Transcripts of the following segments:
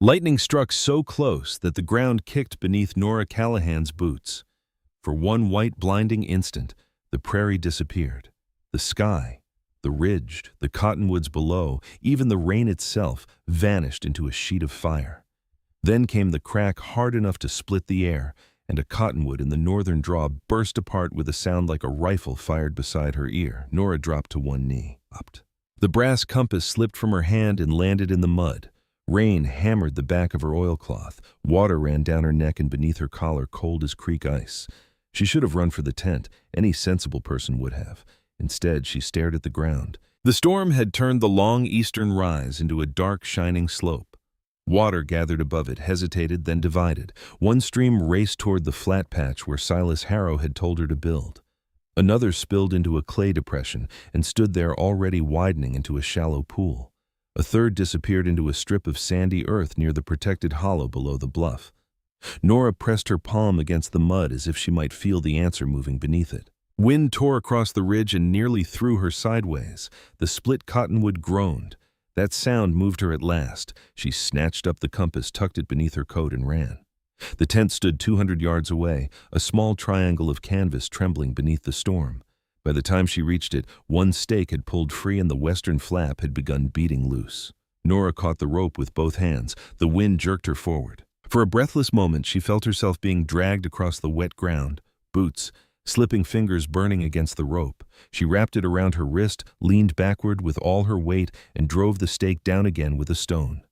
Lightning struck so close that the ground kicked beneath Nora Callahan's boots. For one white blinding instant, the prairie disappeared. The sky, the ridge, the cottonwoods below, even the rain itself, vanished into a sheet of fire. Then came the crack hard enough to split the air, and a cottonwood in the northern draw burst apart with a sound like a rifle fired beside her ear. Nora dropped to one knee. The brass compass slipped from her hand and landed in the mud. Rain hammered the back of her oilcloth. Water ran down her neck and beneath her collar, cold as creek ice. She should have run for the tent. Any sensible person would have. Instead, she stared at the ground. The storm had turned the long eastern rise into a dark, shining slope. Water gathered above it, hesitated, then divided. One stream raced toward the flat patch where Silas Harrow had told her to build. Another spilled into a clay depression and stood there already widening into a shallow pool. A third disappeared into a strip of sandy earth near the protected hollow below the bluff. Nora pressed her palm against the mud as if she might feel the answer moving beneath it. Wind tore across the ridge and nearly threw her sideways. The split cottonwood groaned. That sound moved her at last. She snatched up the compass, tucked it beneath her coat, and ran. The tent stood 200 yards away, a small triangle of canvas trembling beneath the storm. By the time she reached it, one stake had pulled free and the western flap had begun beating loose. Nora caught the rope with both hands. The wind jerked her forward. For a breathless moment, she felt herself being dragged across the wet ground, boots, slipping fingers burning against the rope. She wrapped it around her wrist, leaned backward with all her weight, and drove the stake down again with a stone.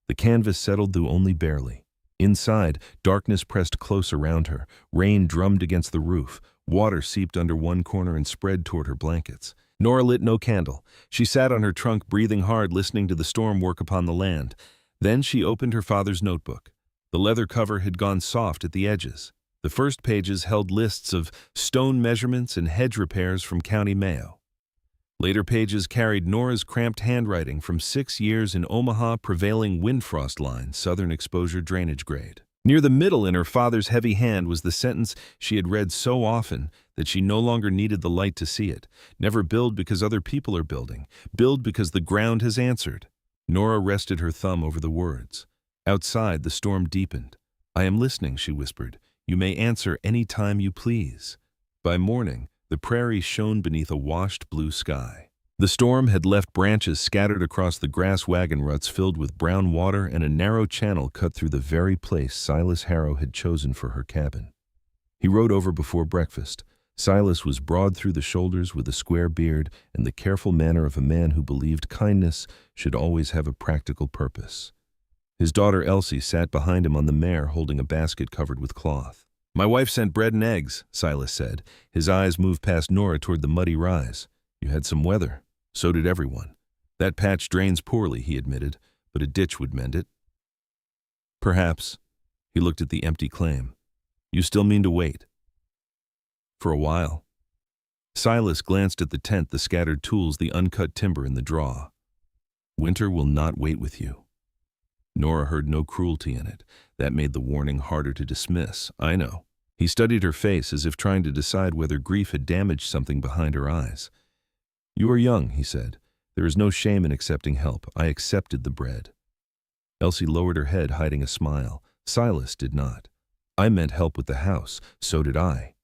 The canvas settled, though only barely. Inside, darkness pressed close around her. Rain drummed against the roof. Water seeped under one corner and spread toward her blankets. Nora lit no candle. She sat on her trunk, breathing hard, listening to the storm work upon the land. Then she opened her father's notebook. The leather cover had gone soft at the edges. The first pages held lists of stone measurements and hedge repairs from County Mayo. Later pages carried Nora's cramped handwriting from 6 years in Omaha prevailing windfrost line, southern exposure drainage grade. Near the middle in her father's heavy hand was the sentence she had read so often that she no longer needed the light to see it. Never build because other people are building. Build because the ground has answered. Nora rested her thumb over the words. Outside, the storm deepened. "I am listening," she whispered. "You may answer any time you please." By morning, the prairie shone beneath a washed blue sky. The storm had left branches scattered across the grass wagon ruts filled with brown water and a narrow channel cut through the very place Silas Harrow had chosen for her cabin. He rode over before breakfast. Silas was broad through the shoulders with a square beard and the careful manner of a man who believed kindness should always have a practical purpose. His daughter Elsie sat behind him on the mare holding a basket covered with cloth. "My wife sent bread and eggs," Silas said. His eyes moved past Nora toward the muddy rise. "You had some weather. So did everyone. That patch drains poorly," he admitted, "but a ditch would mend it." "Perhaps." He looked at the empty claim. "You still mean to wait?" "For a while." Silas glanced at the tent, the scattered tools, the uncut timber in the draw. "Winter will not wait with you." Nora heard no cruelty in it. That made the warning harder to dismiss. "I know." He studied her face as if trying to decide whether grief had damaged something behind her eyes. "You are young," he said. "There is no shame in accepting help. I accepted the bread." Elsie lowered her head, hiding a smile. Silas did not. "I meant help with the house. So did I."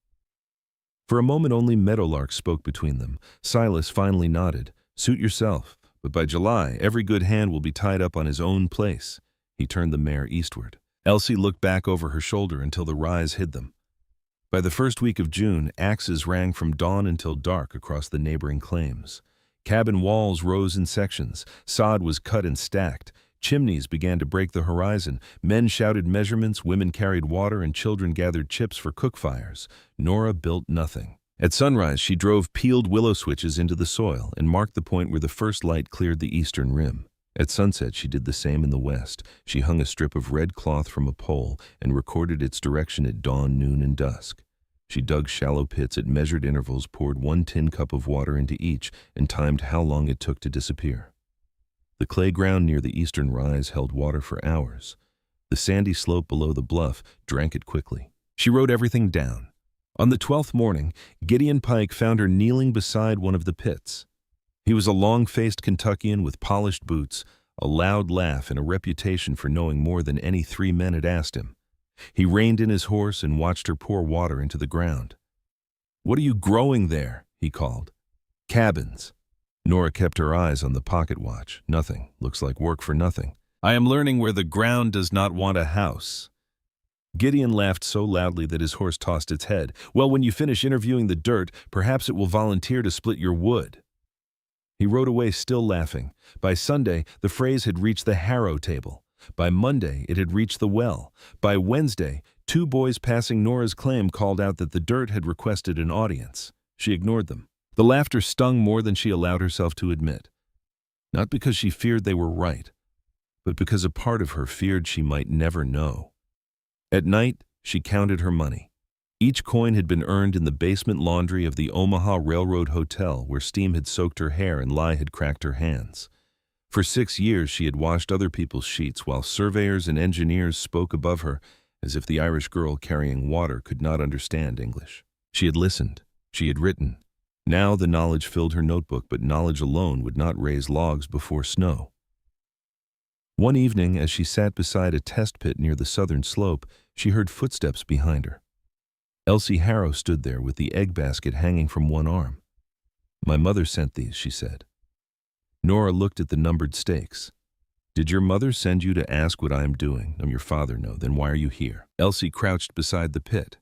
For a moment only meadowlarks spoke between them. Silas finally nodded. "Suit yourself. But by July, every good hand will be tied up on his own place." He turned the mare eastward. Elsie looked back over her shoulder until the rise hid them. By the first week of June, axes rang from dawn until dark across the neighboring claims. Cabin walls rose in sections. Sod was cut and stacked. Chimneys began to break the horizon. Men shouted measurements, women carried water, and children gathered chips for cook fires. Nora built nothing. At sunrise, she drove peeled willow switches into the soil and marked the point where the first light cleared the eastern rim. At sunset, she did the same in the west. She hung a strip of red cloth from a pole and recorded its direction at dawn, noon, and dusk. She dug shallow pits at measured intervals, poured 1 tin cup of water into each, and timed how long it took to disappear. The clay ground near the eastern rise held water for hours. The sandy slope below the bluff drank it quickly. She wrote everything down. On the 12th morning, Gideon Pike found her kneeling beside one of the pits. He was a long-faced Kentuckian with polished boots, a loud laugh, and a reputation for knowing more than any 3 men had asked him. He reined in his horse and watched her pour water into the ground. "What are you growing there?" he called. "Cabins." Nora kept her eyes on the pocket watch. "Nothing. Looks like work for nothing. I am learning where the ground does not want a house." Gideon laughed so loudly that his horse tossed its head. "Well, when you finish interviewing the dirt, perhaps it will volunteer to split your wood." He rode away still laughing. By Sunday, the phrase had reached the harrow table. By Monday, it had reached the well. By Wednesday, 2 boys passing Nora's claim called out that the dirt had requested an audience. She ignored them. The laughter stung more than she allowed herself to admit. Not because she feared they were right, but because a part of her feared she might never know. At night, she counted her money. Each coin had been earned in the basement laundry of the Omaha Railroad Hotel, where steam had soaked her hair and lye had cracked her hands. For 6 years she had washed other people's sheets, while surveyors and engineers spoke above her as if the Irish girl carrying water could not understand English. She had listened. She had written. Now the knowledge filled her notebook, but knowledge alone would not raise logs before snow. One evening, as she sat beside a test pit near the southern slope, she heard footsteps behind her. Elsie Harrow stood there with the egg basket hanging from one arm. "My mother sent these," she said. Nora looked at the numbered stakes. "Did your mother send you to ask what I am doing?" "No, your father, no. Then why are you here?" Elsie crouched beside the pit.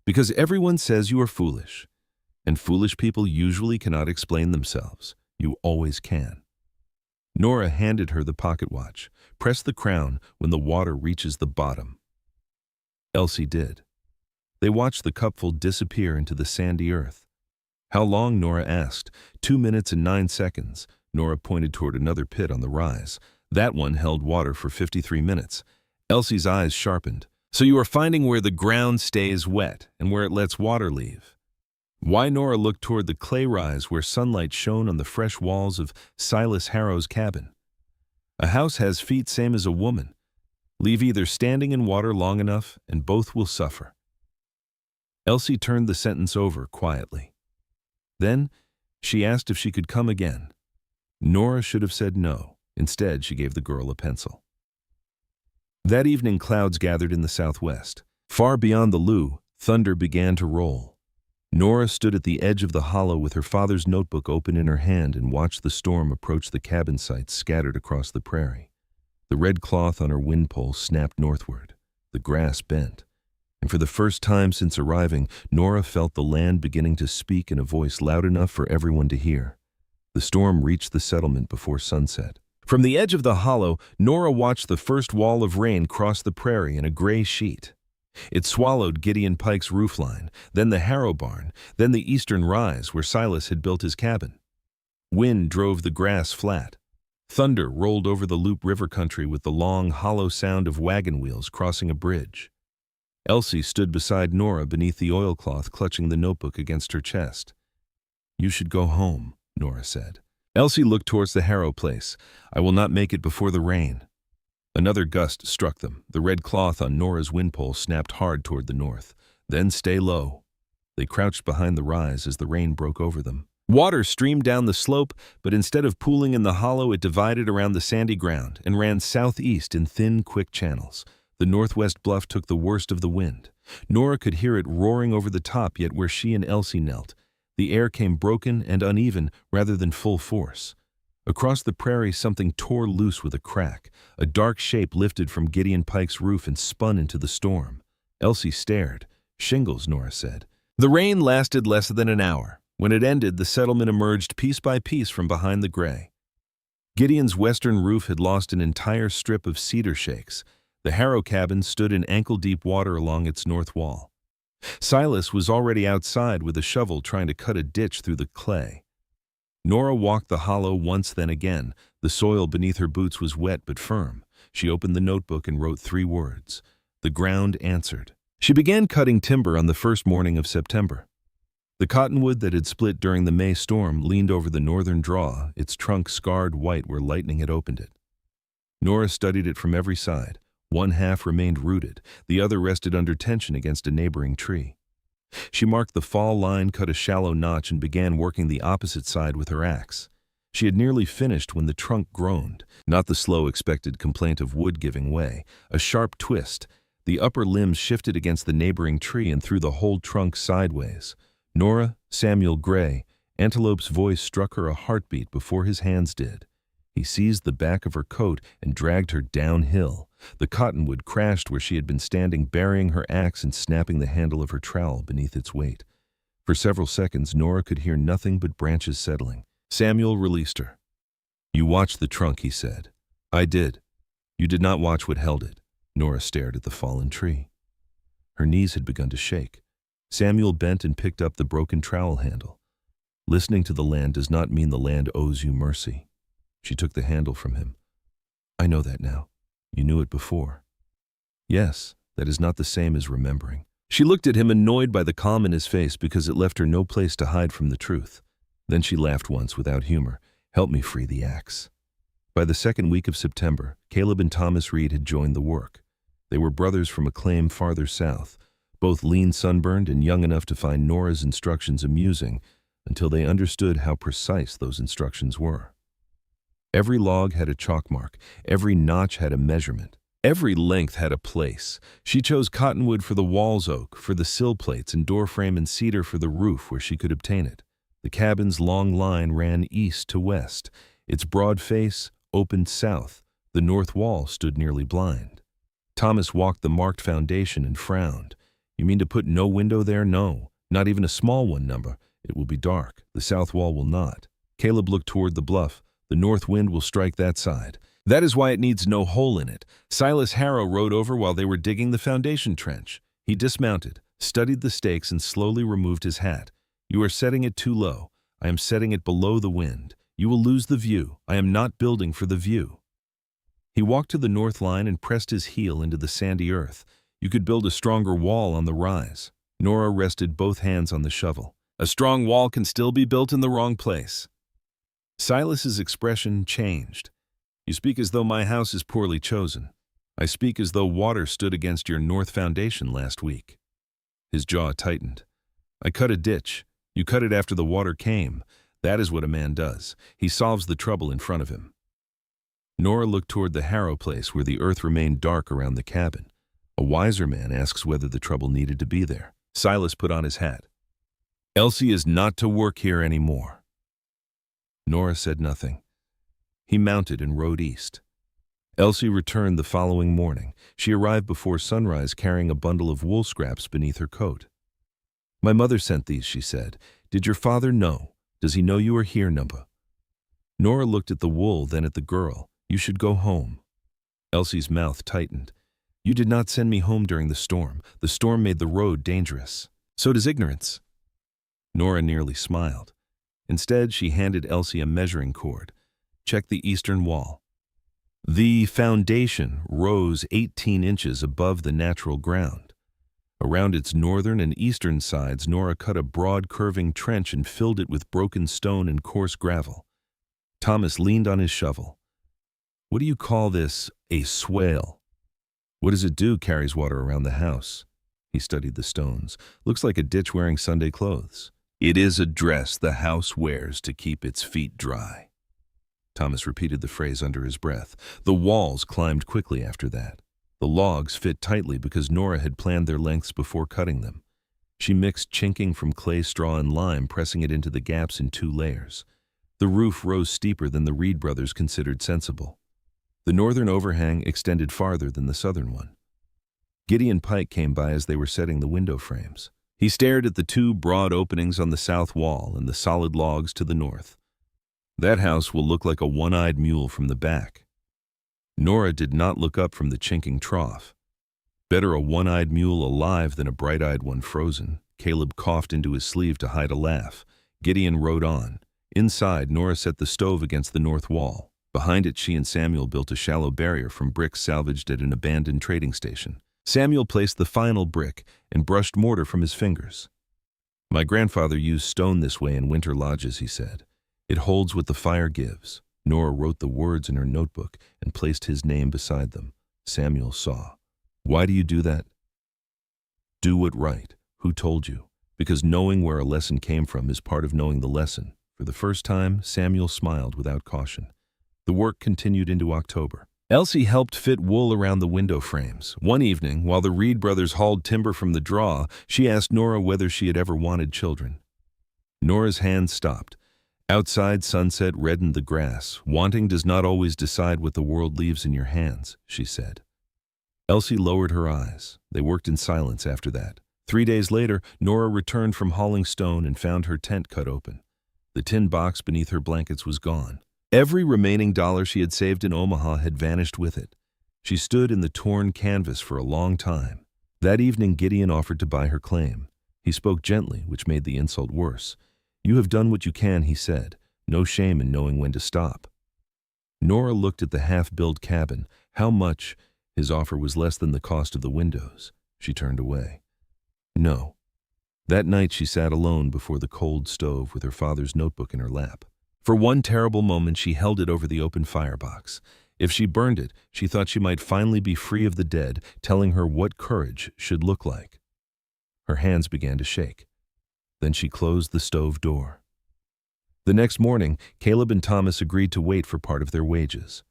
"Because everyone says you are foolish, and foolish people usually cannot explain themselves. You always can." Nora handed her the pocket watch. "Press the crown when the water reaches the bottom." Elsie did. They watched the cupful disappear into the sandy earth. "How long?" Nora asked. 2 minutes and 9 seconds. Nora pointed toward another pit on the rise. That one held water for 53 minutes. Elsie's eyes sharpened. "So you are finding where the ground stays wet and where it lets water leave." Why? Nora looked toward the clay rise where sunlight shone on the fresh walls of Silas Harrow's cabin. "A house has feet same as a woman. Leave either standing in water long enough and both will suffer." Elsie turned the sentence over quietly. Then she asked if she could come again. Nora should have said no. Instead, she gave the girl a pencil. That evening, clouds gathered in the southwest. Far beyond the Lou, thunder began to roll. Nora stood at the edge of the hollow with her father's notebook open in her hand and watched the storm approach the cabin sites scattered across the prairie. The red cloth on her windpole snapped northward. The grass bent. And for the first time since arriving, Nora felt the land beginning to speak in a voice loud enough for everyone to hear. The storm reached the settlement before sunset. From the edge of the hollow, Nora watched the first wall of rain cross the prairie in a gray sheet. It swallowed Gideon Pike's roofline, then the Harrow barn, then the eastern rise where Silas had built his cabin. Wind drove the grass flat. Thunder rolled over the Loop River country with the long, hollow sound of wagon wheels crossing a bridge. Elsie stood beside Nora beneath the oilcloth, clutching the notebook against her chest. "You should go home," Nora said. Elsie looked towards the Harrow place. "I will not make it before the rain." Another gust struck them. The red cloth on Nora's windpole snapped hard toward the north. "Then stay low." They crouched behind the rise as the rain broke over them. Water streamed down the slope, but instead of pooling in the hollow, it divided around the sandy ground and ran southeast in thin, quick channels. The northwest bluff took the worst of the wind. Nora could hear it roaring over the top, yet where she and Elsie knelt, the air came broken and uneven rather than full force. Across the prairie, something tore loose with a crack. A dark shape lifted from Gideon Pike's roof and spun into the storm. Elsie stared. "Shingles," Nora said. The rain lasted less than an hour. When it ended, the settlement emerged piece by piece from behind the gray. Gideon's western roof had lost an entire strip of cedar shakes. The Harrow cabin stood in ankle-deep water along its north wall. Silas was already outside with a shovel trying to cut a ditch through the clay. Nora walked the hollow once, then again. The soil beneath her boots was wet but firm. She opened the notebook and wrote 3 words. The ground answered. She began cutting timber on the first morning of September. The cottonwood that had split during the May storm leaned over the northern draw, its trunk scarred white where lightning had opened it. Nora studied it from every side. One half remained rooted, the other rested under tension against a neighboring tree. She marked the fall line, cut a shallow notch, and began working the opposite side with her axe. She had nearly finished when the trunk groaned, not the slow expected complaint of wood giving way, a sharp twist. The upper limbs shifted against the neighboring tree and threw the whole trunk sideways. Nora, Samuel Gray, Antelope's voice struck her a heartbeat before his hands did. He seized the back of her coat and dragged her downhill. The cottonwood crashed where she had been standing, burying her axe and snapping the handle of her trowel beneath its weight. For several seconds, Nora could hear nothing but branches settling. Samuel released her. "You watched the trunk," he said. "I did. You did not watch what held it." Nora stared at the fallen tree. Her knees had begun to shake. Samuel bent and picked up the broken trowel handle. "Listening to the land does not mean the land owes you mercy." She took the handle from him. "I know that now. You knew it before." "Yes, that is not the same as remembering." She looked at him, annoyed by the calm in his face because it left her no place to hide from the truth. Then she laughed once without humor. "Help me free the axe." By the second week of September, Caleb and Thomas Reed had joined the work. They were brothers from a claim farther south, both lean, sunburned, and young enough to find Nora's instructions amusing until they understood how precise those instructions were. Every log had a chalk mark, every notch had a measurement, every length had a place. She chose cottonwood for the walls, oak for the sill plates, and door frame, and cedar for the roof where she could obtain it. The cabin's long line ran east to west. Its broad face opened south. The north wall stood nearly blind. Thomas walked the marked foundation and frowned. "You mean to put no window there?" "No, not even a small one, number. It will be dark. The south wall will not." Caleb looked toward the bluff. "The north wind will strike that side. That is why it needs no hole in it." Silas Harrow rode over while they were digging the foundation trench. He dismounted, studied the stakes, and slowly removed his hat. "You are setting it too low. I am setting it below the wind. You will lose the view. I am not building for the view." He walked to the north line and pressed his heel into the sandy earth. "You could build a stronger wall on the rise." Nora rested both hands on the shovel. "A strong wall can still be built in the wrong place." Silas's expression changed. "You speak as though my house is poorly chosen. I speak as though water stood against your north foundation last week." His jaw tightened. "I cut a ditch. You cut it after the water came. That is what a man does. He solves the trouble in front of him." Nora looked toward the Harrow place where the earth remained dark around the cabin. "A wiser man asks whether the trouble needed to be there." Silas put on his hat. "Elsie is not to work here anymore." Nora said nothing. He mounted and rode east. Elsie returned the following morning. She arrived before sunrise carrying a bundle of wool scraps beneath her coat. "My mother sent these," she said. "Did your father know? Does he know you are here, Numpa?" Nora looked at the wool, then at the girl. "You should go home." Elsie's mouth tightened. "You did not send me home during the storm. The storm made the road dangerous. So does ignorance." Nora nearly smiled. Instead, she handed Elsie a measuring cord. "Check the eastern wall." The foundation rose 18 inches above the natural ground. Around its northern and eastern sides, Nora cut a broad, curving trench and filled it with broken stone and coarse gravel. Thomas leaned on his shovel. "What do you call this? A swale." "What does it do?" "Carries water around the house." He studied the stones. "Looks like a ditch wearing Sunday clothes." "It is a dress the house wears to keep its feet dry." Thomas repeated the phrase under his breath. The walls climbed quickly after that. The logs fit tightly because Nora had planned their lengths before cutting them. She mixed chinking from clay, straw, and lime, pressing it into the gaps in 2 layers. The roof rose steeper than the Reed brothers considered sensible. The northern overhang extended farther than the southern one. Gideon Pike came by as they were setting the window frames. He stared at the 2 broad openings on the south wall and the solid logs to the north. "That house will look like a one-eyed mule from the back." Nora did not look up from the chinking trough. "Better a one-eyed mule alive than a bright-eyed one frozen." Caleb coughed into his sleeve to hide a laugh. Gideon rode on. Inside, Nora set the stove against the north wall. Behind it, she and Samuel built a shallow barrier from bricks salvaged at an abandoned trading station. Samuel placed the final brick and brushed mortar from his fingers. "My grandfather used stone this way in winter lodges," he said. "It holds what the fire gives." Nora wrote the words in her notebook and placed his name beside them. Samuel saw. "Why do you do that?" "Do what right." "Who told you?" "Because knowing where a lesson came from is part of knowing the lesson. For the first time, Samuel smiled without caution. The work continued into October. Elsie helped fit wool around the window frames. One evening, while the Reed brothers hauled timber from the draw, she asked Nora whether she had ever wanted children. Nora's hand stopped. Outside, sunset reddened the grass. Wanting does not always decide what the world leaves in your hands, she said. Elsie lowered her eyes. They worked in silence after that. 3 days later, Nora returned from hauling stone and found her tent cut open. The tin box beneath her blankets was gone. Every remaining dollar she had saved in Omaha had vanished with it. She stood in the torn canvas for a long time. That evening, Gideon offered to buy her claim. He spoke gently, which made the insult worse. "You have done what you can," he said. "No shame in knowing when to stop." Nora looked at the half-built cabin. How much? His offer was less than the cost of the windows. She turned away. No. That night she sat alone before the cold stove with her father's notebook in her lap. For one terrible moment she held it over the open firebox. If she burned it, she thought she might finally be free of the dead, telling her what courage should look like. Her hands began to shake. Then she closed the stove door. The next morning, Caleb and Thomas agreed to wait for part of their wages.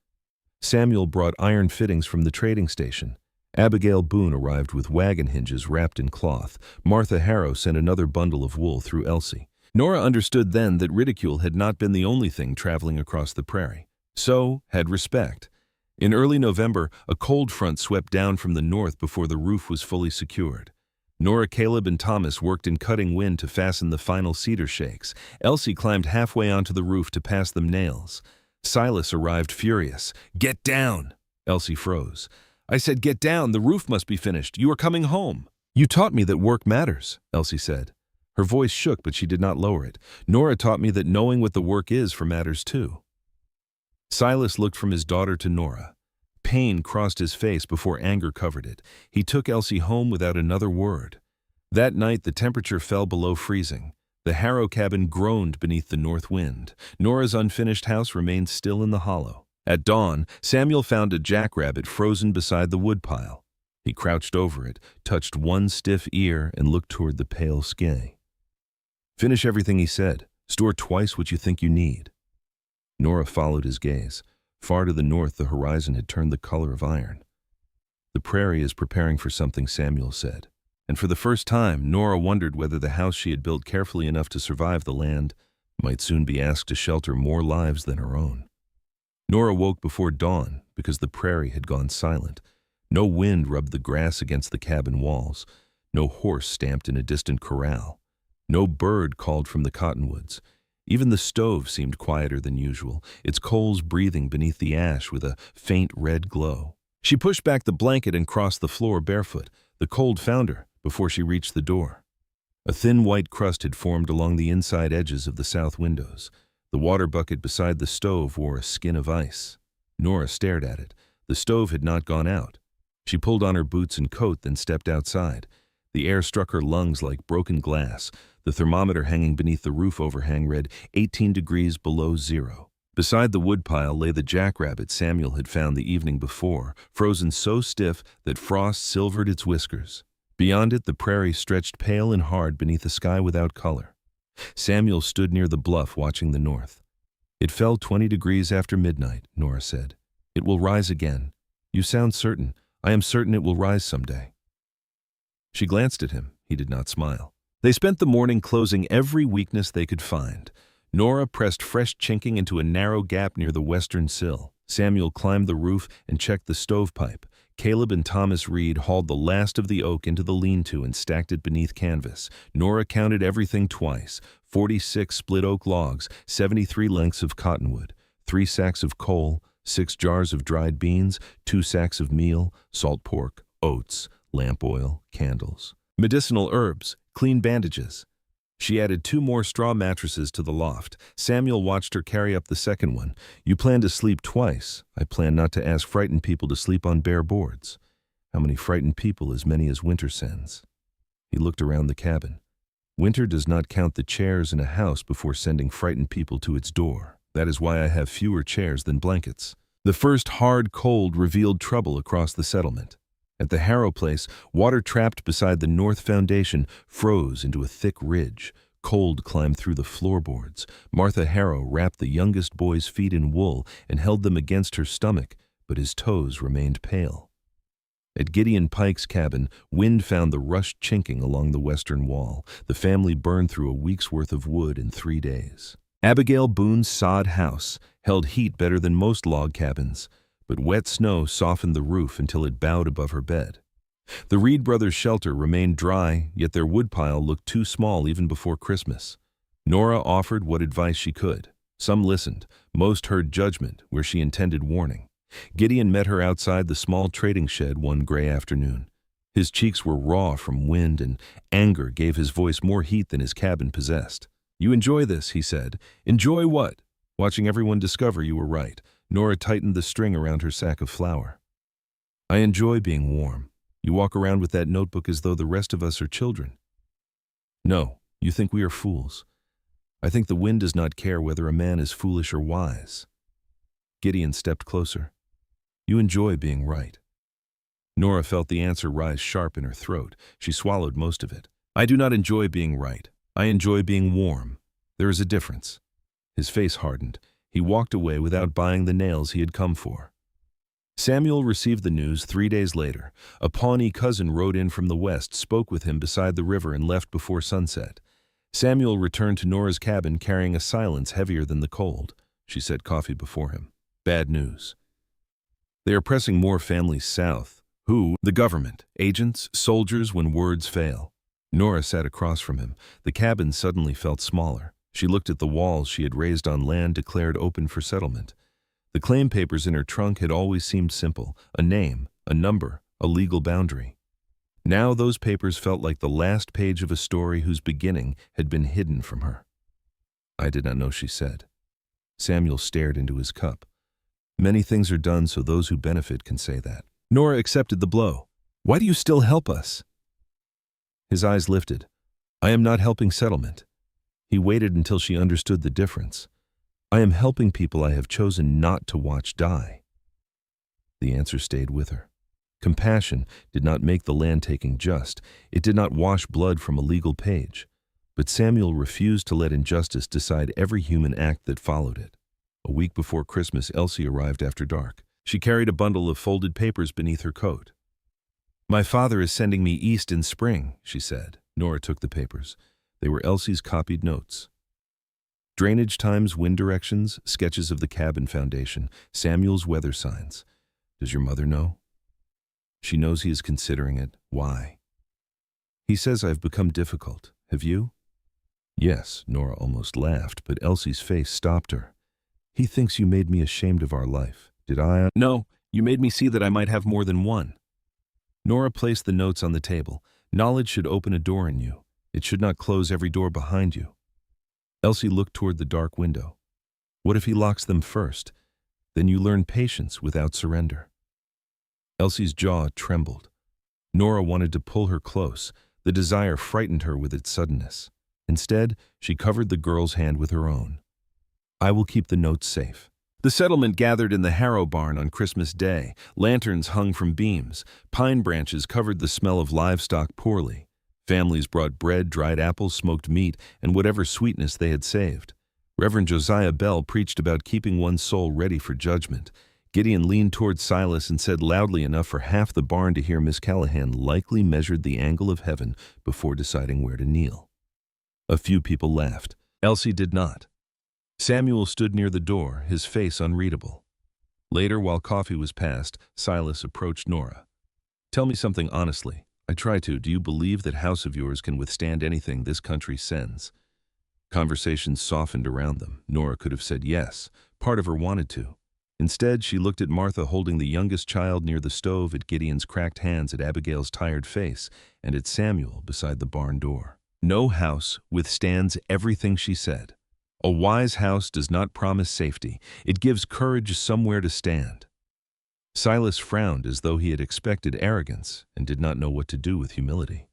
Samuel brought iron fittings from the trading station. Abigail Boone arrived with wagon hinges wrapped in cloth. Martha Harrow sent another bundle of wool through Elsie. Nora understood then that ridicule had not been the only thing traveling across the prairie. So had respect. In early November, a cold front swept down from the north before the roof was fully secured. Nora, Caleb, and Thomas worked in cutting wind to fasten the final cedar shakes. Elsie climbed halfway onto the roof to pass them nails. Silas arrived furious. "Get down!" Elsie froze. "I said get down, the roof must be finished. You are coming home." "You taught me that work matters," Elsie said. Her voice shook, but she did not lower it. "Nora taught me that knowing what the work is for matters too." Silas looked from his daughter to Nora. Pain crossed his face before anger covered it. He took Elsie home without another word. That night the temperature fell below freezing. The Harrow cabin groaned beneath the north wind. Nora's unfinished house remained still in the hollow. At dawn, Samuel found a jackrabbit frozen beside the woodpile. He crouched over it, touched one stiff ear, and looked toward the pale sky. "Finish everything," he said. "Store twice what you think you need." Nora followed his gaze. Far to the north, the horizon had turned the color of iron. "The prairie is preparing for something," Samuel said. And for the first time, Nora wondered whether the house she had built carefully enough to survive the land might soon be asked to shelter more lives than her own. Nora woke before dawn because the prairie had gone silent. No wind rubbed the grass against the cabin walls. No horse stamped in a distant corral. No bird called from the cottonwoods. Even the stove seemed quieter than usual, its coals breathing beneath the ash with a faint red glow. She pushed back the blanket and crossed the floor barefoot. The cold found her before she reached the door. A thin white crust had formed along the inside edges of the south windows. The water bucket beside the stove wore a skin of ice. Nora stared at it. The stove had not gone out. She pulled on her boots and coat, then stepped outside. The air struck her lungs like broken glass. The thermometer hanging beneath the roof overhang read 18 degrees below zero. Beside the woodpile lay the jackrabbit Samuel had found the evening before, frozen so stiff that frost silvered its whiskers. Beyond it, the prairie stretched pale and hard beneath a sky without color. Samuel stood near the bluff watching the north. "It fell 20 degrees after midnight," Nora said. "It will rise again. You sound certain. I am certain it will rise someday." She glanced at him. He did not smile. They spent the morning closing every weakness they could find. Nora pressed fresh chinking into a narrow gap near the western sill. Samuel climbed the roof and checked the stovepipe. Caleb and Thomas Reed hauled the last of the oak into the lean-to and stacked it beneath canvas. Nora counted everything twice: 46 split oak logs, 73 lengths of cottonwood, 3 sacks of coal, 6 jars of dried beans, 2 sacks of meal, salt pork, oats, lamp oil, candles, medicinal herbs, clean bandages. She added 2 more straw mattresses to the loft. Samuel watched her carry up the second one. "You plan to sleep twice. I plan not to ask frightened people to sleep on bare boards." "How many frightened people? As many as winter sends." He looked around the cabin. "Winter does not count the chairs in a house before sending frightened people to its door. That is why I have fewer chairs than blankets." The first hard cold revealed trouble across the settlement. At the Harrow place, water trapped beside the north foundation froze into a thick ridge. Cold climbed through the floorboards. Martha Harrow wrapped the youngest boy's feet in wool and held them against her stomach, but his toes remained pale. At Gideon Pike's cabin, wind found the rush chinking along the western wall. The family burned through a week's worth of wood in 3 days. Abigail Boone's sod house held heat better than most log cabins, but wet snow softened the roof until it bowed above her bed. The Reed brothers' shelter remained dry, yet their woodpile looked too small even before Christmas. Nora offered what advice she could. Some listened, most heard judgment where she intended warning. Gideon met her outside the small trading shed one gray afternoon. His cheeks were raw from wind, and anger gave his voice more heat than his cabin possessed. "You enjoy this," he said. "Enjoy what?" "Watching everyone discover you were right." Nora tightened the string around her sack of flour. "I enjoy being warm. You walk around with that notebook as though the rest of us are children." "No, you think we are fools. I think the wind does not care whether a man is foolish or wise." Gideon stepped closer. "You enjoy being right." Nora felt the answer rise sharp in her throat. She swallowed most of it. "I do not enjoy being right. I enjoy being warm. There is a difference." His face hardened. He walked away without buying the nails he had come for. Samuel received the news 3 days later. A Pawnee cousin rode in from the west, spoke with him beside the river, and left before sunset. Samuel returned to Nora's cabin carrying a silence heavier than the cold. She set coffee before him. "Bad news. They are pressing more families south." "Who?" "The government. Agents, soldiers when words fail." Nora sat across from him. The cabin suddenly felt smaller. She looked at the walls she had raised on land declared open for settlement. The claim papers in her trunk had always seemed simple: a name, a number, a legal boundary. Now those papers felt like the last page of a story whose beginning had been hidden from her. "I did not know," she said. Samuel stared into his cup. "Many things are done so those who benefit can say that." Nora accepted the blow. "Why do you still help us?" His eyes lifted. "I am not helping settlement." He waited until she understood the difference. "I am helping people I have chosen not to watch die." The answer stayed with her. Compassion did not make the land-taking just. It did not wash blood from a legal page. But Samuel refused to let injustice decide every human act that followed it. A week before Christmas, Elsie arrived after dark. She carried a bundle of folded papers beneath her coat. "My father is sending me east in spring," she said. Nora took the papers. They were Elsie's copied notes. Drainage times, wind directions, sketches of the cabin foundation, Samuel's weather signs. "Does your mother know?" "She knows he is considering it." "Why?" "He says I've become difficult. Have you?" "Yes," Nora almost laughed, but Elsie's face stopped her. "He thinks you made me ashamed of our life. Did I?" "No, you made me see that I might have more than one." Nora placed the notes on the table. "Knowledge should open a door in you. It should not close every door behind you." Elsie looked toward the dark window. "What if he locks them first? Then you learn patience without surrender." Elsie's jaw trembled. Nora wanted to pull her close. The desire frightened her with its suddenness. Instead, she covered the girl's hand with her own. "I will keep the notes safe." The settlement gathered in the Harrow barn on Christmas Day. Lanterns hung from beams. Pine branches covered the smell of livestock poorly. Families brought bread, dried apples, smoked meat, and whatever sweetness they had saved. Reverend Josiah Bell preached about keeping one's soul ready for judgment. Gideon leaned toward Silas and said loudly enough for half the barn to hear Miss Callahan likely measured the angle of heaven before deciding where to kneel. A few people laughed. Elsie did not. Samuel stood near the door, his face unreadable. Later, while coffee was passed, Silas approached Nora. "Tell me something honestly. I try to. Do you believe that house of yours can withstand anything this country sends?" Conversations softened around them. Nora could have said yes. Part of her wanted to. Instead, she looked at Martha holding the youngest child near the stove, at Gideon's cracked hands, at Abigail's tired face, and at Samuel beside the barn door. "No house withstands everything," she said. "A wise house does not promise safety. It gives courage somewhere to stand." Silas frowned as though he had expected arrogance and did not know what to do with humility.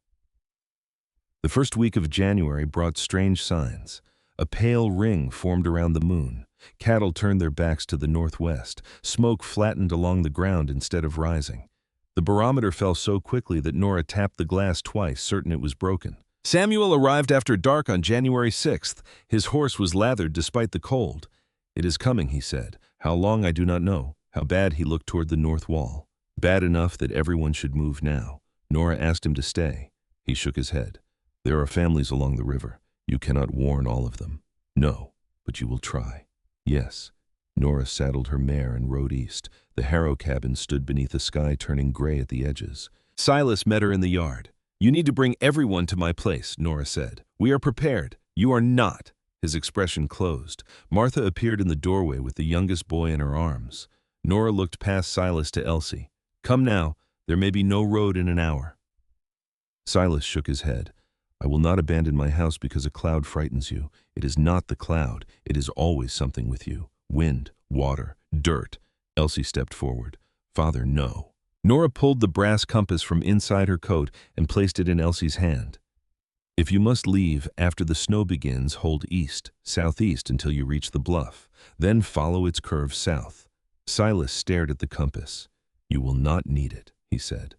The first week of January brought strange signs. A pale ring formed around the moon. Cattle turned their backs to the northwest. Smoke flattened along the ground instead of rising. The barometer fell so quickly that Nora tapped the glass twice, certain it was broken. Samuel arrived after dark on January 6th. His horse was lathered despite the cold. "It is coming," he said. "How long I do not know." How bad? He looked toward the north wall. Bad enough that everyone should move now. Nora asked him to stay. He shook his head. "There are families along the river. You cannot warn all of them." "No, but you will try." "Yes." Nora saddled her mare and rode east. The harrow cabin stood beneath a sky turning gray at the edges. Silas met her in the yard. "You need to bring everyone to my place," Nora said. "We are prepared. You are not." His expression closed. Martha appeared in the doorway with the youngest boy in her arms. Nora looked past Silas to Elsie. "Come now. There may be no road in an hour." Silas shook his head. "I will not abandon my house because a cloud frightens you. It is not the cloud. It is always something with you. Wind, water, dirt." Elsie stepped forward. "Father, no." Nora pulled the brass compass from inside her coat and placed it in Elsie's hand. "If you must leave after the snow begins, hold east, southeast until you reach the bluff. Then follow its curve south." Silas stared at the compass. "You will not need it," he said.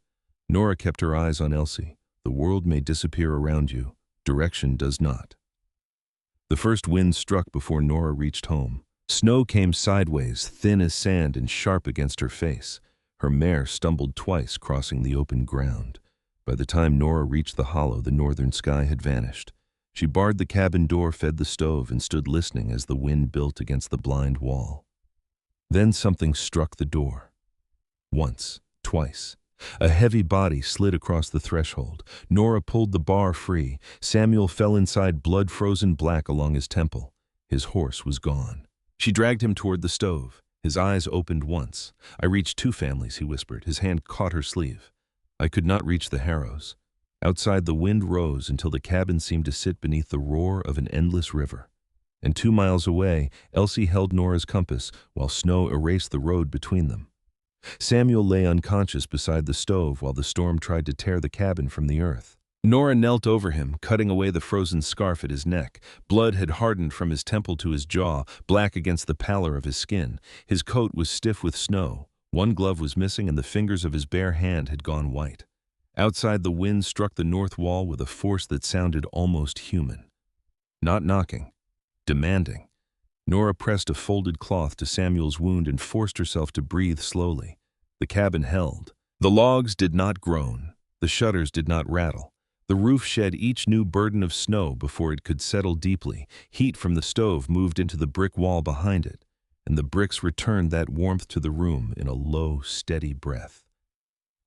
Nora kept her eyes on Elsie. "The world may disappear around you. Direction does not." The first wind struck before Nora reached home. Snow came sideways, thin as sand and sharp against her face. Her mare stumbled twice, crossing the open ground. By the time Nora reached the hollow, the northern sky had vanished. She barred the cabin door, fed the stove, and stood listening as the wind built against the blind wall. Then something struck the door. Once, twice. A heavy body slid across the threshold. Nora pulled the bar free. Samuel fell inside, blood frozen black along his temple. His horse was gone. She dragged him toward the stove. His eyes opened once. "I reached 2 families," he whispered. His hand caught her sleeve. "I could not reach the harrows." Outside, the wind rose until the cabin seemed to sit beneath the roar of an endless river. And 2 miles away, Elsie held Nora's compass while snow erased the road between them. Samuel lay unconscious beside the stove while the storm tried to tear the cabin from the earth. Nora knelt over him, cutting away the frozen scarf at his neck. Blood had hardened from his temple to his jaw, black against the pallor of his skin. His coat was stiff with snow. One glove was missing, and the fingers of his bare hand had gone white. Outside, the wind struck the north wall with a force that sounded almost human. Not knocking, demanding. Nora pressed a folded cloth to Samuel's wound and forced herself to breathe slowly. The cabin held. The logs did not groan. The shutters did not rattle. The roof shed each new burden of snow before it could settle deeply. Heat from the stove moved into the brick wall behind it, and the bricks returned that warmth to the room in a low, steady breath.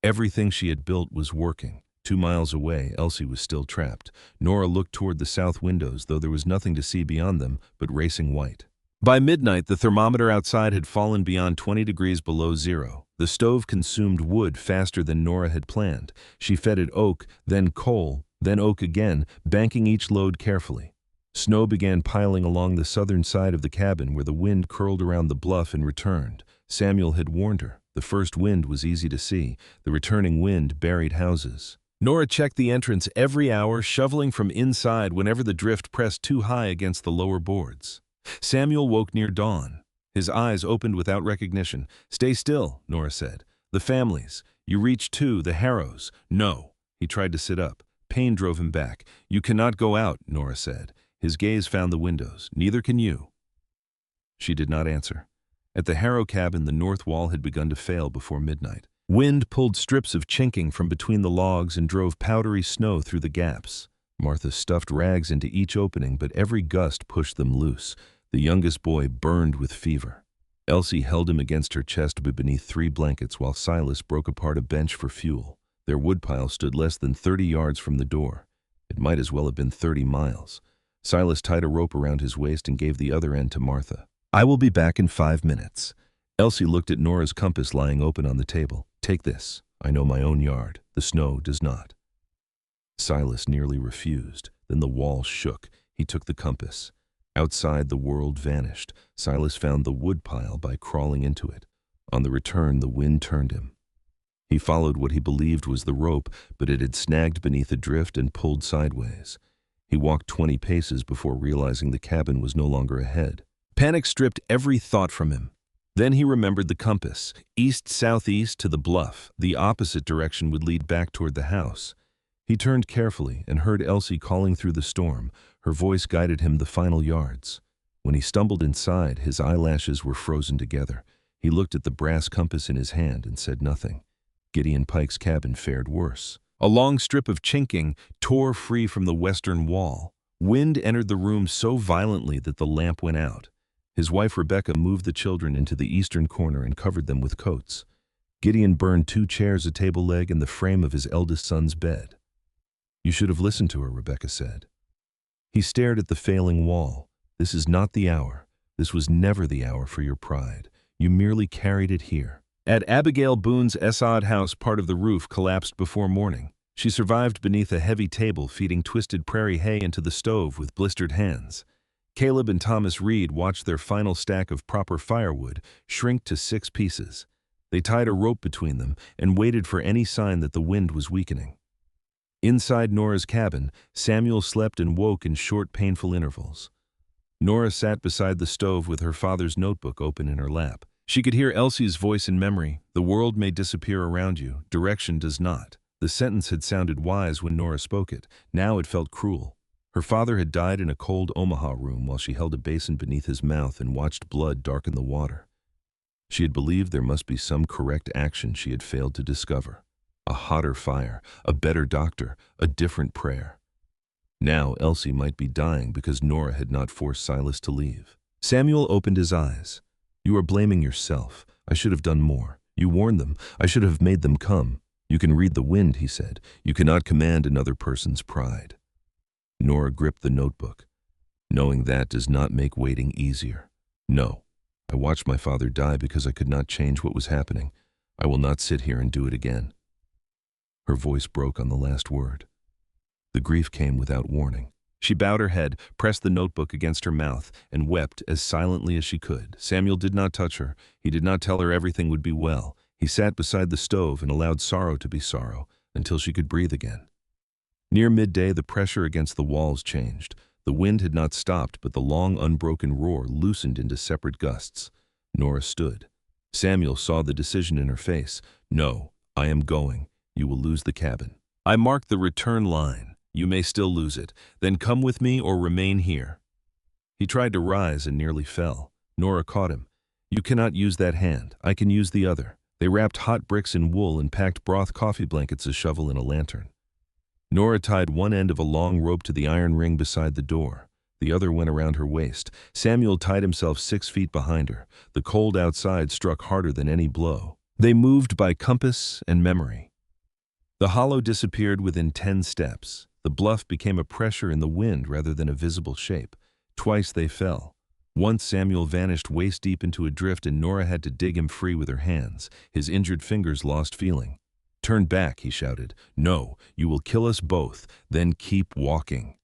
Everything she had built was working. 2 miles away, Elsie was still trapped. Nora looked toward the south windows, though there was nothing to see beyond them but racing white. By midnight, the thermometer outside had fallen beyond 20 degrees below zero. The stove consumed wood faster than Nora had planned. She fed it oak, then coal, then oak again, banking each load carefully. Snow began piling along the southern side of the cabin where the wind curled around the bluff and returned. Samuel had warned her. The first wind was easy to see. The returning wind buried houses. Nora checked the entrance every hour, shoveling from inside whenever the drift pressed too high against the lower boards. Samuel woke near dawn. His eyes opened without recognition. "Stay still," Nora said. "The families. You reached 2, the harrows." "No." He tried to sit up. Pain drove him back. "You cannot go out," Nora said. His gaze found the windows. "Neither can you." She did not answer. At the harrow cabin, the north wall had begun to fail before midnight. Wind pulled strips of chinking from between the logs and drove powdery snow through the gaps. Martha stuffed rags into each opening, but every gust pushed them loose. The youngest boy burned with fever. Elsie held him against her chest beneath 3 blankets while Silas broke apart a bench for fuel. Their woodpile stood less than 30 yards from the door. It might as well have been 30 miles. Silas tied a rope around his waist and gave the other end to Martha. "I will be back in 5 minutes. Elsie looked at Nora's compass lying open on the table. "Take this. I know my own yard. The snow does not." Silas nearly refused. Then the wall shook. He took the compass. Outside, the world vanished. Silas found the woodpile by crawling into it. On the return, the wind turned him. He followed what he believed was the rope, but it had snagged beneath a drift and pulled sideways. He walked 20 paces before realizing the cabin was no longer ahead. Panic stripped every thought from him. Then he remembered the compass. East-southeast to the bluff. The opposite direction would lead back toward the house. He turned carefully and heard Elsie calling through the storm. Her voice guided him the final yards. When he stumbled inside, his eyelashes were frozen together. He looked at the brass compass in his hand and said nothing. Gideon Pike's cabin fared worse. A long strip of chinking tore free from the western wall. Wind entered the room so violently that the lamp went out. His wife Rebecca moved the children into the eastern corner and covered them with coats. Gideon burned 2 chairs, a table leg, and the frame of his eldest son's bed. "You should have listened to her," Rebecca said. He stared at the failing wall. "This is not the hour. This was never the hour for your pride. You merely carried it here." At Abigail Boone's Esod house, part of the roof collapsed before morning. She survived beneath a heavy table, feeding twisted prairie hay into the stove with blistered hands. Caleb and Thomas Reed watched their final stack of proper firewood shrink to 6 pieces. They tied a rope between them and waited for any sign that the wind was weakening. Inside Nora's cabin, Samuel slept and woke in short, painful intervals. Nora sat beside the stove with her father's notebook open in her lap. She could hear Elsie's voice in memory. "The world may disappear around you. Direction does not." The sentence had sounded wise when Nora spoke it. Now it felt cruel. Her father had died in a cold Omaha room while she held a basin beneath his mouth and watched blood darken the water. She had believed there must be some correct action she had failed to discover. A hotter fire, a better doctor, a different prayer. Now Elsie might be dying because Nora had not forced Silas to leave. Samuel opened his eyes. "You are blaming yourself. I should have done more. You warned them. I should have made them come. You can read the wind," he said. "You cannot command another person's pride." Nora gripped the notebook. "Knowing that does not make waiting easier. No. I watched my father die because I could not change what was happening. I will not sit here and do it again." Her voice broke on the last word. The grief came without warning. She bowed her head, pressed the notebook against her mouth, and wept as silently as she could. Samuel did not touch her. He did not tell her everything would be well. He sat beside the stove and allowed sorrow to be sorrow until she could breathe again. Near midday, the pressure against the walls changed. The wind had not stopped, but the long, unbroken roar loosened into separate gusts. Nora stood. Samuel saw the decision in her face. "No, I am going. You will lose the cabin. I marked the return line. You may still lose it. Then come with me or remain here." He tried to rise and nearly fell. Nora caught him. "You cannot use that hand. I can use the other." They wrapped hot bricks in wool and packed broth coffee blankets, a shovel, and a lantern. Nora tied one end of a long rope to the iron ring beside the door. The other went around her waist. Samuel tied himself 6 feet behind her. The cold outside struck harder than any blow. They moved by compass and memory. The hollow disappeared within 10 steps. The bluff became a pressure in the wind rather than a visible shape. Twice they fell. Once Samuel vanished waist-deep into a drift and Nora had to dig him free with her hands. His injured fingers lost feeling. "Turn back," he shouted. "No, you will kill us both. Then keep walking."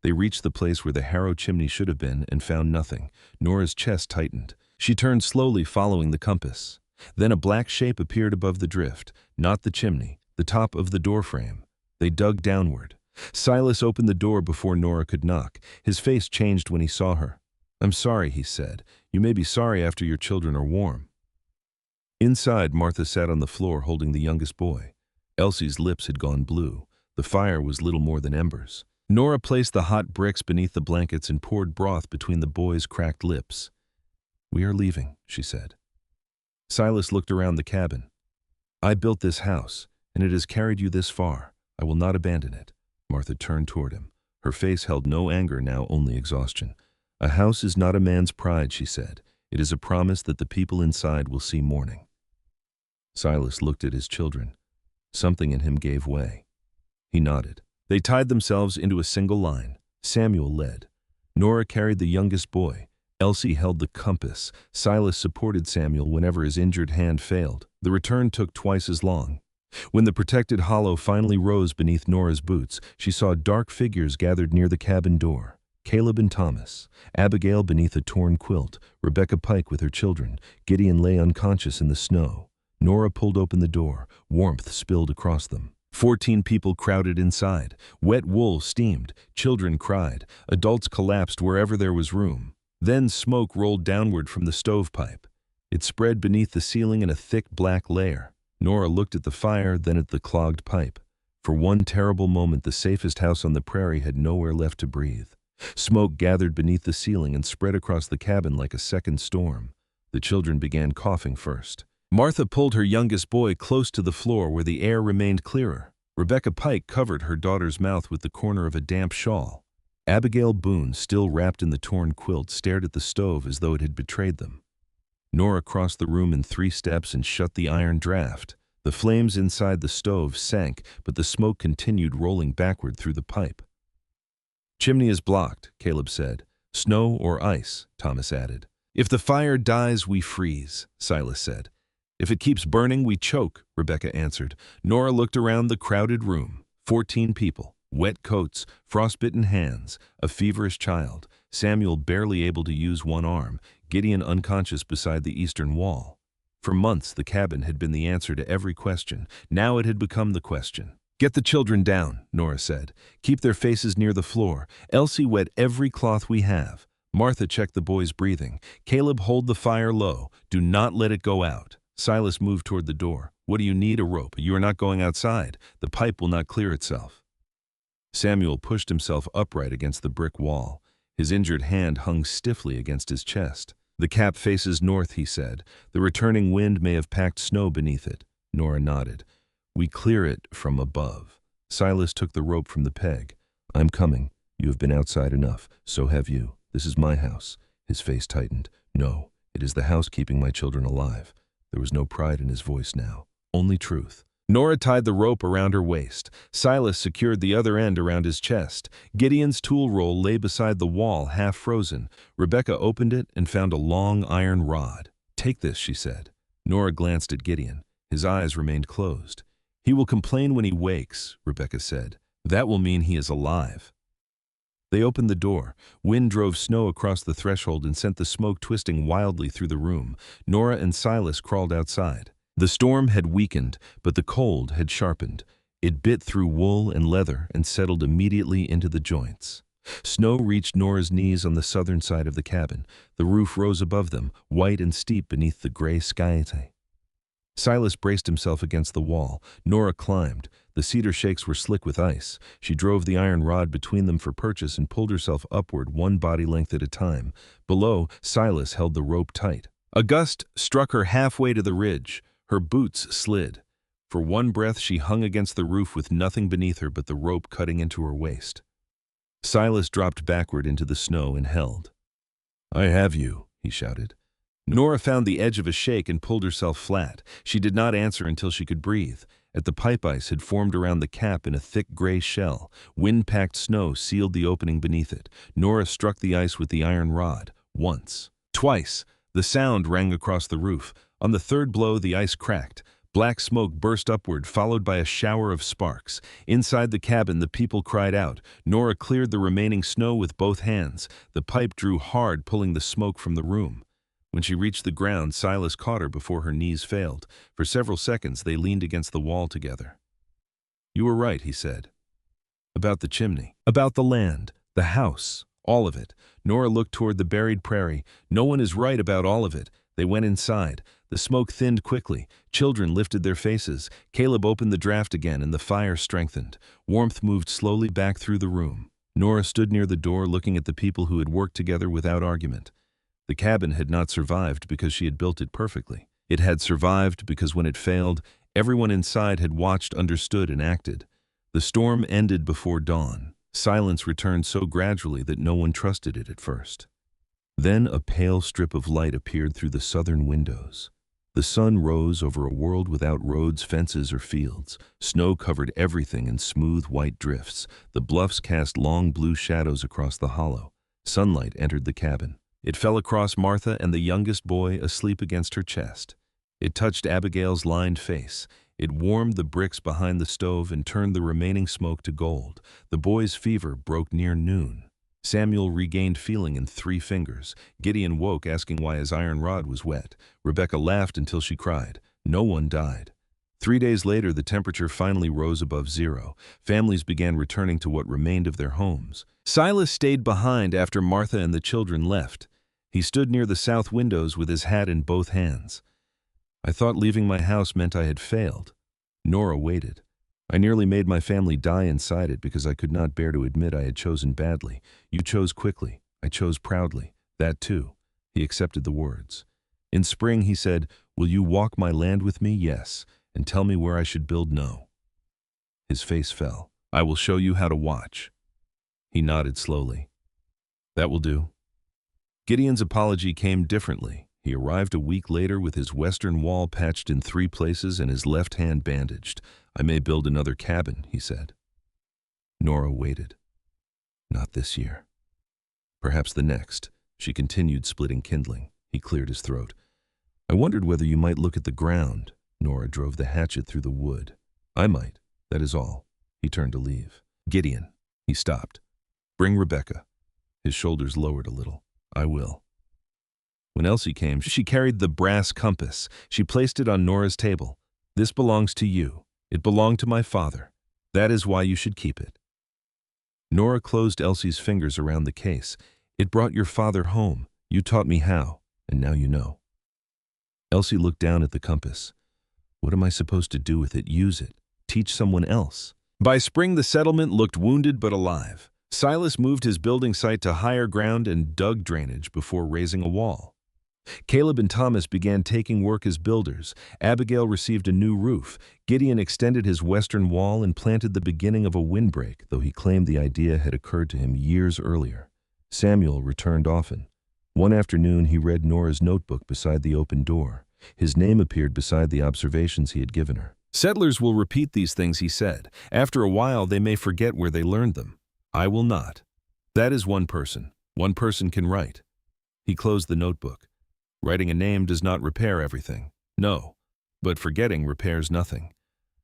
They reached the place where the harrow chimney should have been and found nothing. Nora's chest tightened. She turned slowly, following the compass. Then a black shape appeared above the drift. Not the chimney, the top of the doorframe. They dug downward. Silas opened the door before Nora could knock. His face changed when he saw her. "I'm sorry," he said. "You may be sorry after your children are warm." Inside, Martha sat on the floor holding the youngest boy. Elsie's lips had gone blue. The fire was little more than embers. Nora placed the hot bricks beneath the blankets and poured broth between the boy's cracked lips. "We are leaving," she said. Silas looked around the cabin. "I built this house, and it has carried you this far. I will not abandon it." Martha turned toward him. Her face held no anger, now only exhaustion. "A house is not a man's pride," she said. "It is a promise that the people inside will see morning." Silas looked at his children. Something in him gave way. He nodded. They tied themselves into a single line. Samuel led. Nora carried the youngest boy. Elsie held the compass. Silas supported Samuel whenever his injured hand failed. The return took twice as long. When the protected hollow finally rose beneath Nora's boots, she saw dark figures gathered near the cabin door. Caleb and Thomas, Abigail beneath a torn quilt, Rebecca Pike with her children. Gideon lay unconscious in the snow. Nora pulled open the door. Warmth spilled across them. 14 people crowded inside. Wet wool steamed. Children cried. Adults collapsed wherever there was room. Then smoke rolled downward from the stovepipe. It spread beneath the ceiling in a thick black layer. Nora looked at the fire, then at the clogged pipe. For one terrible moment, the safest house on the prairie had nowhere left to breathe. Smoke gathered beneath the ceiling and spread across the cabin like a second storm. The children began coughing first. Martha pulled her youngest boy close to the floor where the air remained clearer. Rebecca Pike covered her daughter's mouth with the corner of a damp shawl. Abigail Boone, still wrapped in the torn quilt, stared at the stove as though it had betrayed them. Nora crossed the room in 3 steps and shut the iron draft. The flames inside the stove sank, but the smoke continued rolling backward through the pipe. "Chimney is blocked," Caleb said. "Snow or ice," Thomas added. "If the fire dies, we freeze," Silas said. "If it keeps burning, we choke," Rebecca answered. Nora looked around the crowded room. 14 people, wet coats, frostbitten hands, a feverish child, Samuel barely able to use one arm, Gideon unconscious beside the eastern wall. For months, the cabin had been the answer to every question. Now it had become the question. "Get the children down," Nora said. "Keep their faces near the floor. Elsie, wet every cloth we have." Martha checked the boys' breathing. "Caleb, hold the fire low. Do not let it go out." Silas moved toward the door. "What do you need? A rope? You are not going outside. The pipe will not clear itself." Samuel pushed himself upright against the brick wall. His injured hand hung stiffly against his chest. "The cap faces north," he said. "The returning wind may have packed snow beneath it." Nora nodded. "We clear it from above." Silas took the rope from the peg. "I'm coming. You have been outside enough. So have you. This is my house." His face tightened. "No, it is the house keeping my children alive." There was no pride in his voice now, only truth. Nora tied the rope around her waist. Silas secured the other end around his chest. Gideon's tool roll lay beside the wall, half frozen. Rebecca opened it and found a long iron rod. "Take this," she said. Nora glanced at Gideon. His eyes remained closed. "He will complain when he wakes," Rebecca said. "That will mean he is alive." They opened the door. Wind drove snow across the threshold and sent the smoke twisting wildly through the room. Nora and Silas crawled outside. The storm had weakened, but the cold had sharpened. It bit through wool and leather and settled immediately into the joints. Snow reached Nora's knees on the southern side of the cabin. The roof rose above them, white and steep beneath the gray sky. Silas braced himself against the wall. Nora climbed. The cedar shakes were slick with ice. She drove the iron rod between them for purchase and pulled herself upward one body length at a time. Below, Silas held the rope tight. A gust struck her halfway to the ridge. Her boots slid. For one breath, she hung against the roof with nothing beneath her but the rope cutting into her waist. Silas dropped backward into the snow and held. "I have you," he shouted. Nora found the edge of a shake and pulled herself flat. She did not answer until she could breathe. At the pipe ice had formed around the cap in a thick gray shell. Wind-packed snow sealed the opening beneath it. Nora struck the ice with the iron rod. Once. Twice. The sound rang across the roof. On the third blow, the ice cracked. Black smoke burst upward, followed by a shower of sparks. Inside the cabin, the people cried out. Nora cleared the remaining snow with both hands. The pipe drew hard, pulling the smoke from the room. When she reached the ground, Silas caught her before her knees failed. For several seconds, they leaned against the wall together. "You were right," he said. "About the chimney. About the land. The house. All of it." Nora looked toward the buried prairie. "No one is right about all of it." They went inside. The smoke thinned quickly. Children lifted their faces. Caleb opened the draft again, and the fire strengthened. Warmth moved slowly back through the room. Nora stood near the door, looking at the people who had worked together without argument. The cabin had not survived because she had built it perfectly. It had survived because when it failed, everyone inside had watched, understood, and acted. The storm ended before dawn. Silence returned so gradually that no one trusted it at first. Then a pale strip of light appeared through the southern windows. The sun rose over a world without roads, fences, or fields. Snow covered everything in smooth white drifts. The bluffs cast long blue shadows across the hollow. Sunlight entered the cabin. It fell across Martha and the youngest boy asleep against her chest. It touched Abigail's lined face. It warmed the bricks behind the stove and turned the remaining smoke to gold. The boy's fever broke near noon. Samuel regained feeling in 3 fingers. Gideon woke, asking why his iron rod was wet. Rebecca laughed until she cried. No one died. 3 days later, the temperature finally rose above 0. Families began returning to what remained of their homes. Silas stayed behind after Martha and the children left. He stood near the south windows with his hat in both hands. "I thought leaving my house meant I had failed." Nora waited. I nearly made my family die inside it because I could not bear to admit I had chosen badly. You chose quickly. I chose proudly. That too. He accepted the words. In spring, he said, "Will you walk my land with me?" Yes. And tell me where I should build? No. His face fell. I will show you how to watch. He nodded slowly. That will do. Gideon's apology came differently. He arrived a week later with his western wall patched in 3 places and his left hand bandaged. I may build another cabin, he said. Nora waited. Not this year. Perhaps the next. She continued, splitting kindling. He cleared his throat. I wondered whether you might look at the ground. Nora drove the hatchet through the wood. I might. That is all. He turned to leave. Gideon. He stopped. Bring Rebecca. His shoulders lowered a little. I will. When Elsie came, she carried the brass compass. She placed it on Nora's table. This belongs to you. It belonged to my father. That is why you should keep it. Nora closed Elsie's fingers around the case. It brought your father home. You taught me how, and now you know. Elsie looked down at the compass. What am I supposed to do with it? Use it. Teach someone else. By spring, the settlement looked wounded but alive. Silas moved his building site to higher ground and dug drainage before raising a wall. Caleb and Thomas began taking work as builders. Abigail received a new roof. Gideon extended his western wall and planted the beginning of a windbreak, though he claimed the idea had occurred to him years earlier. Samuel returned often. One afternoon, he read Nora's notebook beside the open door. His name appeared beside the observations he had given her. Settlers will repeat these things, he said. After a while, they may forget where they learned them. I will not. That is one person. One person can write. He closed the notebook. Writing a name does not repair everything. No, but forgetting repairs nothing.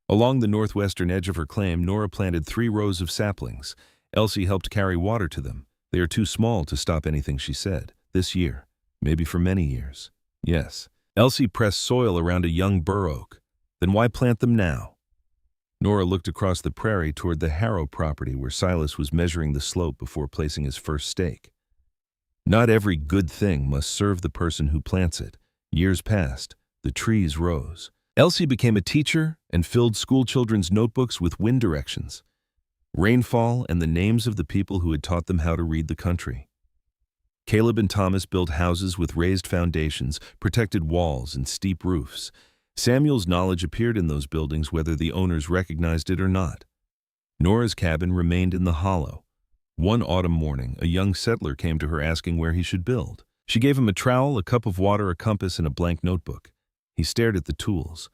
Along the northwestern edge of her claim, Nora planted 3 rows of saplings. Elsie helped carry water to them. They are too small to stop anything, she said. This year. Maybe for many years. Yes. Elsie pressed soil around a young bur oak. Then why plant them now? Nora looked across the prairie toward the Harrow property where Silas was measuring the slope before placing his first stake. Not every good thing must serve the person who plants it. Years passed. The trees rose. Elsie became a teacher and filled schoolchildren's notebooks with wind directions, rainfall, and the names of the people who had taught them how to read the country. Caleb and Thomas built houses with raised foundations, protected walls, and steep roofs. Samuel's knowledge appeared in those buildings whether the owners recognized it or not. Nora's cabin remained in the hollow. One autumn morning, a young settler came to her asking where he should build. She gave him a trowel, a cup of water, a compass, and a blank notebook. He stared at the tools.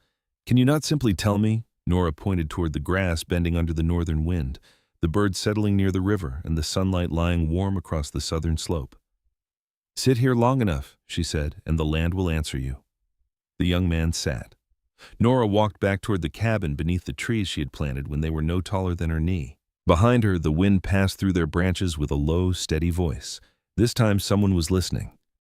Can you not simply tell me? Nora pointed toward the grass bending under the northern wind, the birds settling near the river, and the sunlight lying warm across the southern slope. Sit here long enough, she said, and the land will answer you. The young man sat. Nora walked back toward the cabin beneath the trees she had planted when they were no taller than her knee. Behind her, the wind passed through their branches with a low, steady voice. This time someone was listening.